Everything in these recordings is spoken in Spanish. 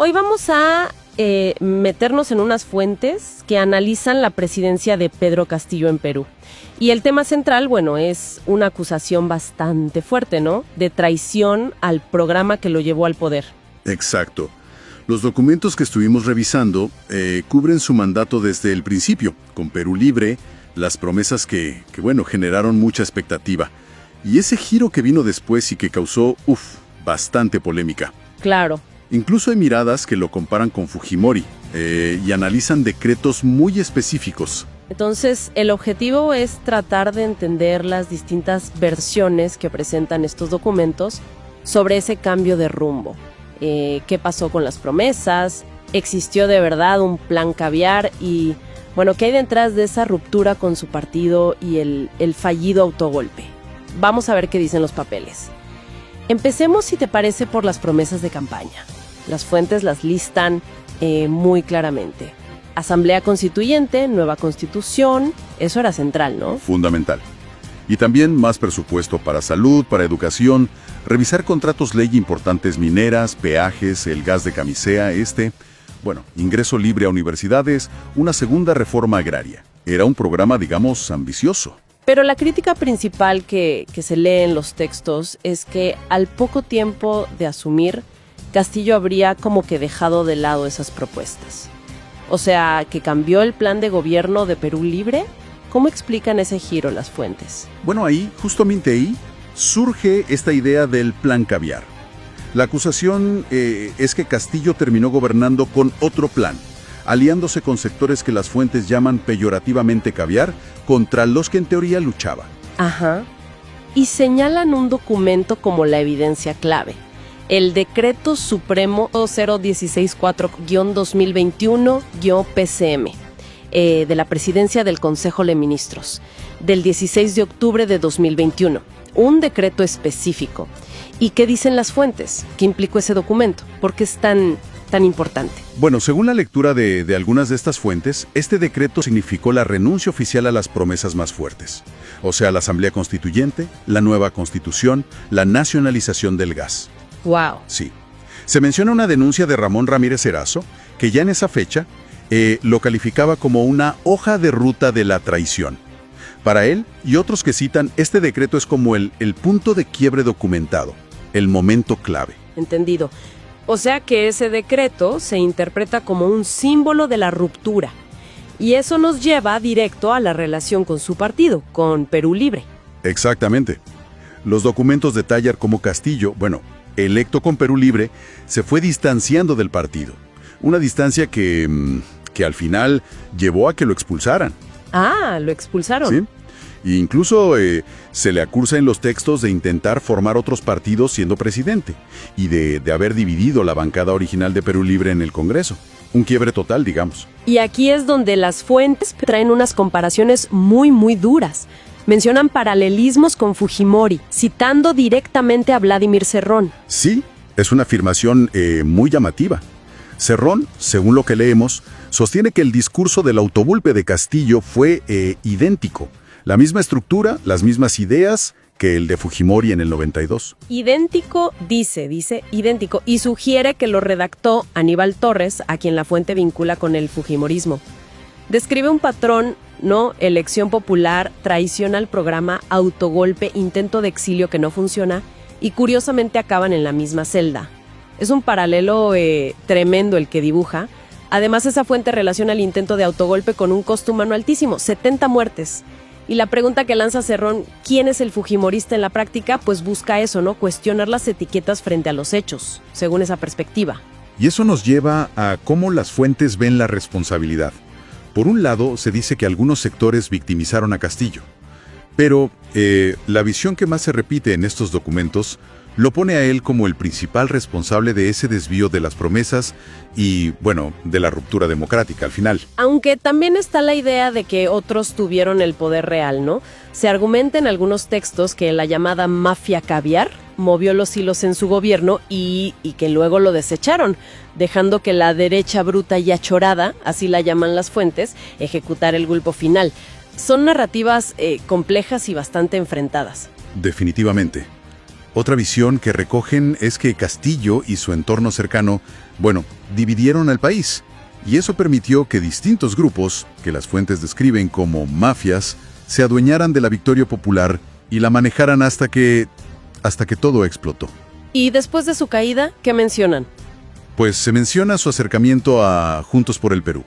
Hoy vamos a meternos en unas fuentes que analizan la presidencia de Pedro Castillo en Perú. Y el tema central, bueno, es una acusación bastante fuerte, ¿no? De traición al programa que lo llevó al poder. Exacto. Los documentos que estuvimos revisando cubren su mandato desde el principio, con Perú Libre, las promesas que generaron mucha expectativa. Y ese giro que vino después y que causó, bastante polémica. Claro. Incluso hay miradas que lo comparan con Fujimori y analizan decretos muy específicos. Entonces, el objetivo es tratar de entender las distintas versiones que presentan estos documentos sobre ese cambio de rumbo. ¿Qué pasó con las promesas? ¿Existió de verdad un plan caviar? Y, bueno, ¿qué hay detrás de esa ruptura con su partido y el fallido autogolpe? Vamos a ver qué dicen los papeles. Empecemos, si te parece, por las promesas de campaña. Las fuentes las listan muy claramente. Asamblea Constituyente, nueva Constitución, eso era central, ¿no? Fundamental. Y también más presupuesto para salud, para educación, revisar contratos ley importantes mineras, peajes, el gas de camisea, ingreso libre a universidades, una segunda reforma agraria. Era un programa, digamos, ambicioso. Pero la crítica principal que se lee en los textos es que al poco tiempo de asumir, Castillo habría como que dejado de lado esas propuestas. O sea, que cambió el plan de gobierno de Perú Libre. ¿Cómo explican ese giro las fuentes? Bueno, justamente ahí, surge esta idea del plan caviar. La acusación es que Castillo terminó gobernando con otro plan, aliándose con sectores que las fuentes llaman peyorativamente caviar, contra los que en teoría luchaba. Ajá. Y señalan un documento como la evidencia clave. El Decreto Supremo 0164-2021-PCM de la Presidencia del Consejo de Ministros, del 16 de octubre de 2021. Un decreto específico. ¿Y qué dicen las fuentes? ¿Qué implicó ese documento? ¿Por qué es tan importante? Bueno, según la lectura de algunas de estas fuentes, este decreto significó la renuncia oficial a las promesas más fuertes. O sea, la Asamblea Constituyente, la nueva Constitución, la nacionalización del gas. ¡Wow! Sí. Se menciona una denuncia de Ramón Ramírez Erazo, que ya en esa fecha lo calificaba como una hoja de ruta de la traición. Para él y otros que citan, este decreto es como el punto de quiebre documentado, el momento clave. Entendido. O sea que ese decreto se interpreta como un símbolo de la ruptura. Y eso nos lleva directo a la relación con su partido, con Perú Libre. Exactamente. Los documentos detallan cómo Castillo, electo con Perú Libre, se fue distanciando del partido. Una distancia que al final llevó a que lo expulsaran. Ah, ¿lo expulsaron? Sí. E incluso se le acusa en los textos de intentar formar otros partidos siendo presidente y de haber dividido la bancada original de Perú Libre en el Congreso. Un quiebre total, digamos. Y aquí es donde las fuentes traen unas comparaciones muy, muy duras. Mencionan paralelismos con Fujimori, citando directamente a Vladimir Cerrón. Sí, es una afirmación muy llamativa. Cerrón, según lo que leemos, sostiene que el discurso del autogolpe de Castillo fue idéntico. La misma estructura, las mismas ideas que el de Fujimori en el 92. Idéntico, dice idéntico, y sugiere que lo redactó Aníbal Torres, a quien la fuente vincula con el fujimorismo. Describe un patrón, ¿no? Elección popular, traición al programa, autogolpe, intento de exilio que no funciona, y curiosamente acaban en la misma celda. Es un paralelo tremendo el que dibuja. Además, esa fuente relaciona el intento de autogolpe con un costo humano altísimo, 70 muertes. Y la pregunta que lanza Cerrón, ¿quién es el fujimorista en la práctica? Pues busca eso, ¿no? Cuestionar las etiquetas frente a los hechos, según esa perspectiva. Y eso nos lleva a cómo las fuentes ven la responsabilidad. Por un lado, se dice que algunos sectores victimizaron a Castillo. Pero la visión que más se repite en estos documentos lo pone a él como el principal responsable de ese desvío de las promesas y, de la ruptura democrática al final. Aunque también está la idea de que otros tuvieron el poder real, ¿no? Se argumenta en algunos textos que la llamada mafia caviar movió los hilos en su gobierno y que luego lo desecharon, dejando que la derecha bruta y achorada, así la llaman las fuentes, ejecutara el golpe final. Son narrativas complejas y bastante enfrentadas. Definitivamente. Otra visión que recogen es que Castillo y su entorno cercano Bueno, dividieron al país, y eso permitió que distintos grupos, que las fuentes describen como mafias, se adueñaran de la victoria popular y la manejaran hasta que todo explotó. Y después de su caída, ¿qué mencionan? Pues se menciona su acercamiento a Juntos por el Perú,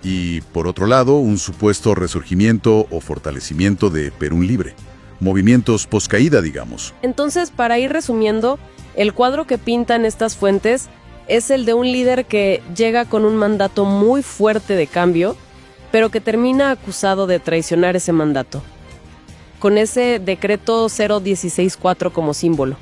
y por otro lado, un supuesto resurgimiento o fortalecimiento de Perú Libre. Movimientos poscaída, digamos. Entonces, para ir resumiendo, el cuadro que pintan estas fuentes es el de un líder que llega con un mandato muy fuerte de cambio, pero que termina acusado de traicionar ese mandato, con ese decreto 0164 como símbolo,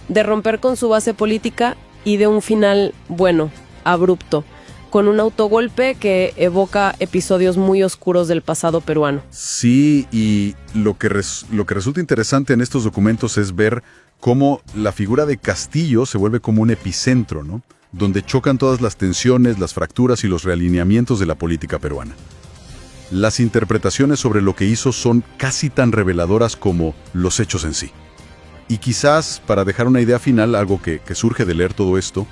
de romper con su base política y de un final, bueno, abrupto, con un autogolpe que evoca episodios muy oscuros del pasado peruano. Sí, y lo que resulta interesante en estos documentos es ver cómo la figura de Castillo se vuelve como un epicentro, ¿no? Donde chocan todas las tensiones, las fracturas y los realineamientos de la política peruana. Las interpretaciones sobre lo que hizo son casi tan reveladoras como los hechos en sí. Y quizás, para dejar una idea final, algo que surge de leer todo esto,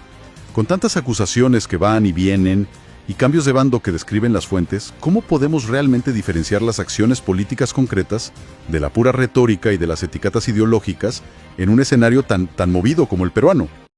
con tantas acusaciones que van y vienen y cambios de bando que describen las fuentes, ¿cómo podemos realmente diferenciar las acciones políticas concretas de la pura retórica y de las etiquetas ideológicas en un escenario tan movido como el peruano?